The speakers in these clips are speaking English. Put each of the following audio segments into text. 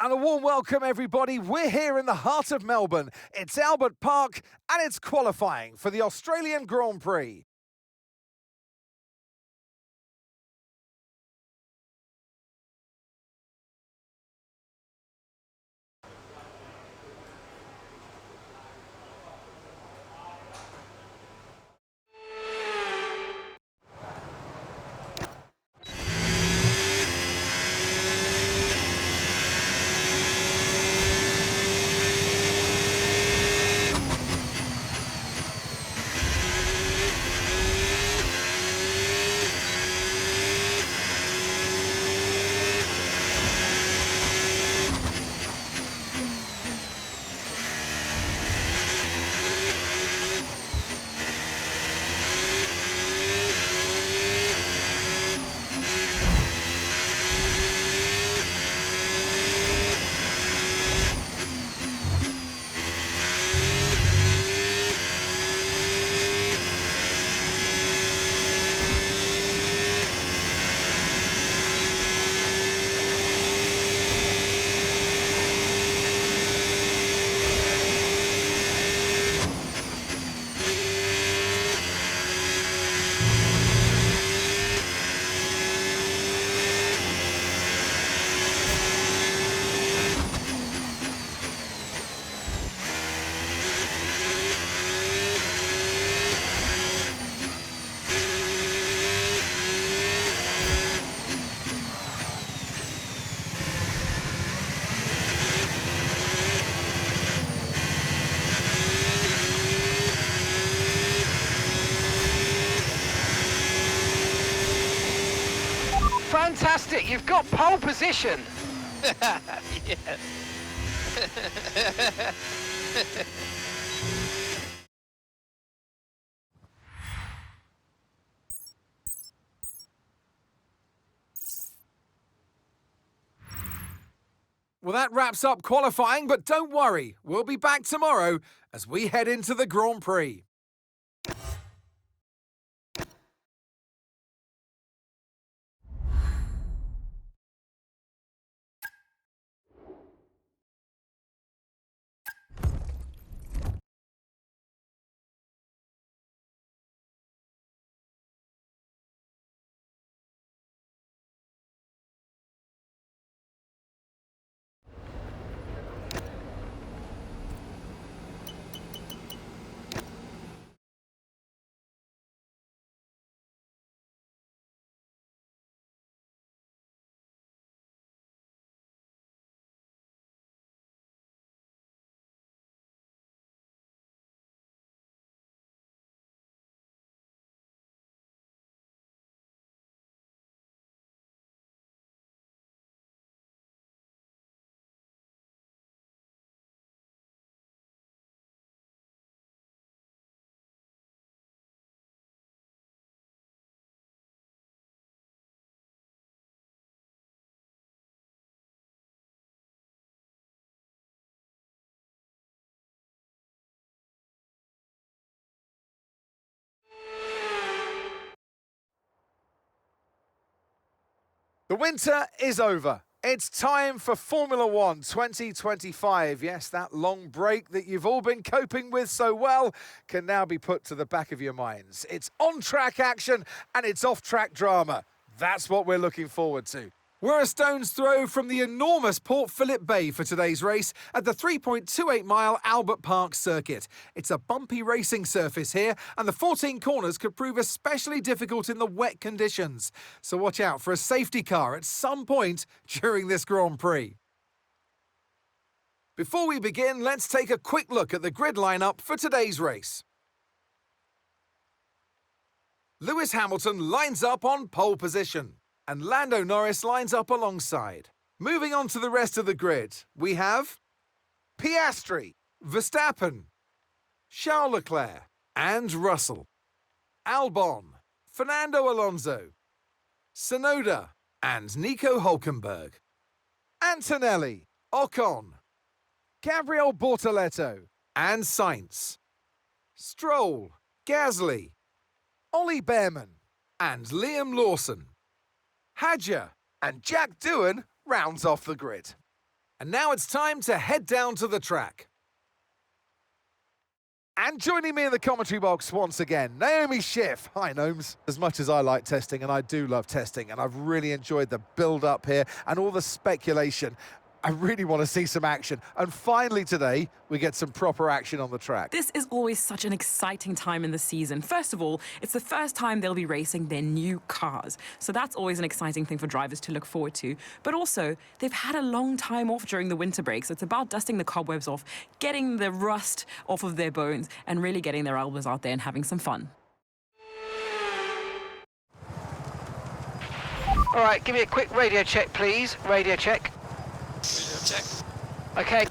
And a warm welcome, everybody. We're here in the heart of Melbourne. It's Albert Park, and it's qualifying for the Australian Grand Prix. Fantastic, you've got pole position. Yes. Well, that wraps up qualifying, but don't worry, we'll be back tomorrow as we head into the Grand Prix. The winter is over. It's time for Formula One 2025. Yes, that long break that you've all been coping with so well can now be put to the back of your minds. It's on-track action and it's off-track drama. That's what we're looking forward to. We're a stone's throw from the enormous Port Phillip Bay for today's race at the 3.28-mile Albert Park circuit. It's a bumpy racing surface here, and the 14 corners could prove especially difficult in the wet conditions. So watch out for a safety car at some point during this Grand Prix. Before we begin, let's take a quick look at the grid lineup for today's race. Lewis Hamilton lines up on pole position, and Lando Norris lines up alongside. Moving on to the rest of the grid, we have Piastri, Verstappen, Charles Leclerc, and Russell. Albon, Fernando Alonso, Tsunoda, and Nico Hülkenberg. Antonelli, Ocon, Gabriel Bortoleto, and Sainz. Stroll, Gasly, Ollie Behrman, and Liam Lawson. Hadjar and Jack Doohan rounds off the grid. And now it's time to head down to the track. And joining me in the commentary box once again, Naomi Schiff. Hi, Gnomes. As much as I like testing, and I do love testing, and I've really enjoyed the build-up here and all the speculation, I really want to see some action. And finally today, we get some proper action on the track. This is always such an exciting time in the season. First of all, it's the first time they'll be racing their new cars. So that's always an exciting thing for drivers to look forward to. But also, they've had a long time off during the winter break. So it's about dusting the cobwebs off, getting the rust off of their bones, and really getting their elbows out there and having some fun. All right, give me a quick radio check, please. Radio check. Check. Okay.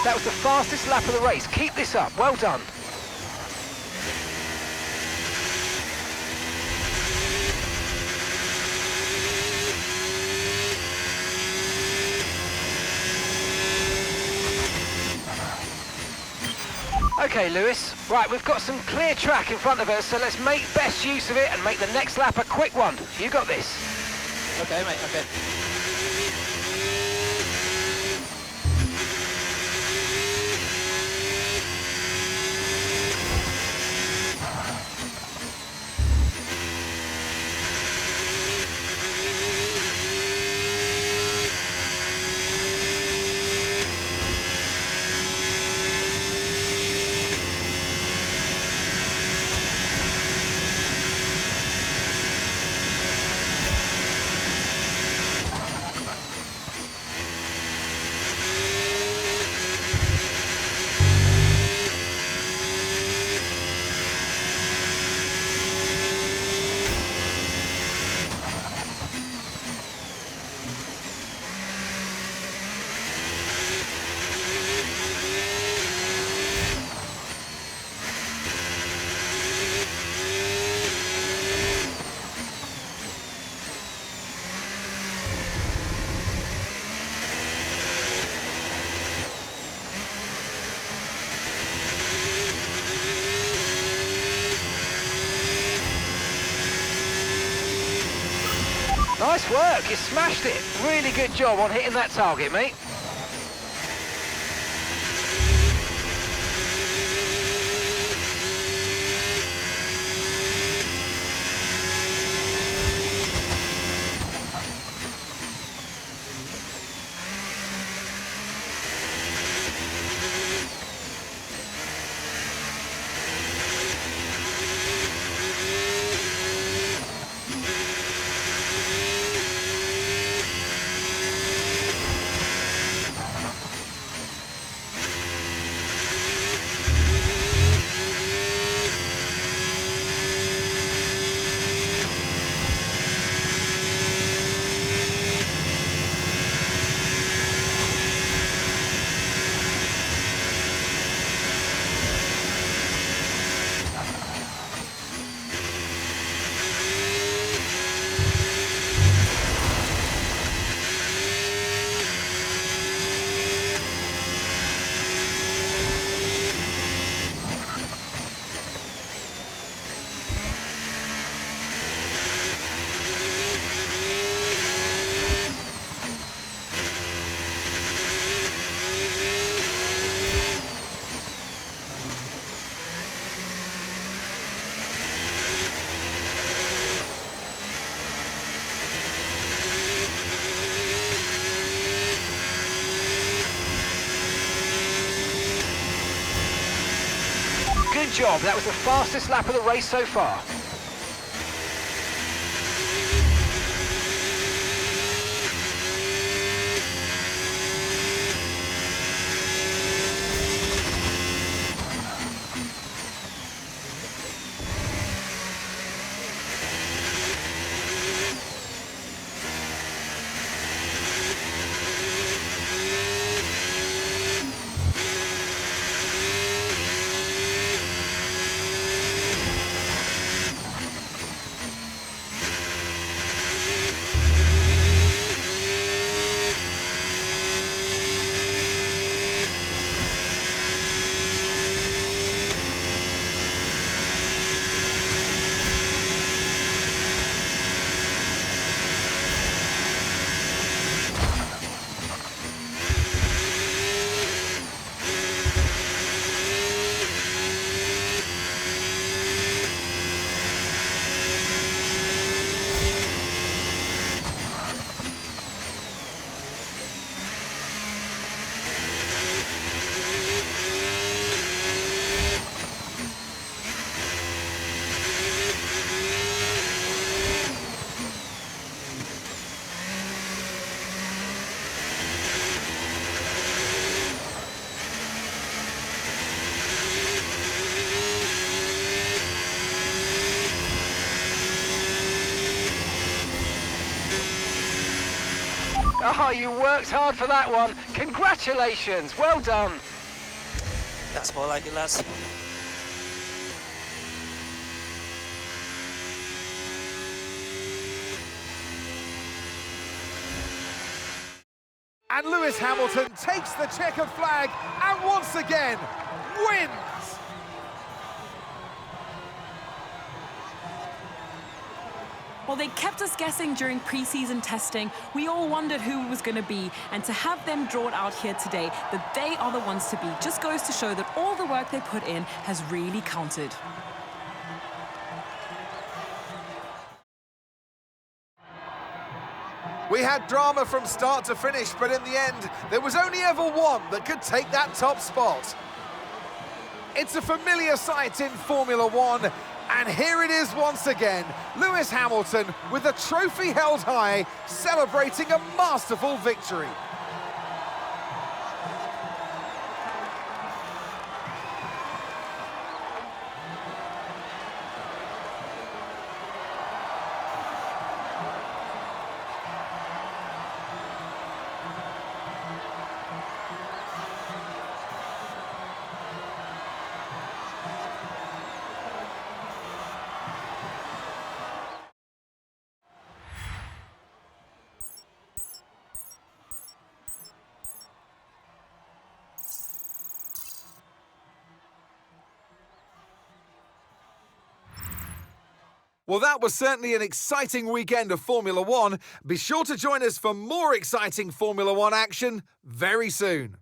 That was the fastest lap of the race. Keep this up. Well done. Okay, Lewis. Right, we've got some clear track in front of us, so let's make best use of it and make the next lap a quick one. You got this. Okay, mate, okay. Nice work, you smashed it. Really good job on hitting that target, mate. Good job, that was the fastest lap of the race so far. Oh, you worked hard for that one. Congratulations, well done. That's more like it, lads. And Lewis Hamilton takes the checkered flag and once again wins. Well, they kept us guessing during pre-season testing. We all wondered who it was going to be, and to have them drawn out here today, that they are the ones to beat, just goes to show that all the work they put in has really counted. We had drama from start to finish, but in the end, there was only ever one that could take that top spot. It's a familiar sight in Formula One, and here it is once again. Lewis Hamilton, with the trophy held high, celebrating a masterful victory. Well, that was certainly an exciting weekend of Formula One. Be sure to join us for more exciting Formula One action very soon.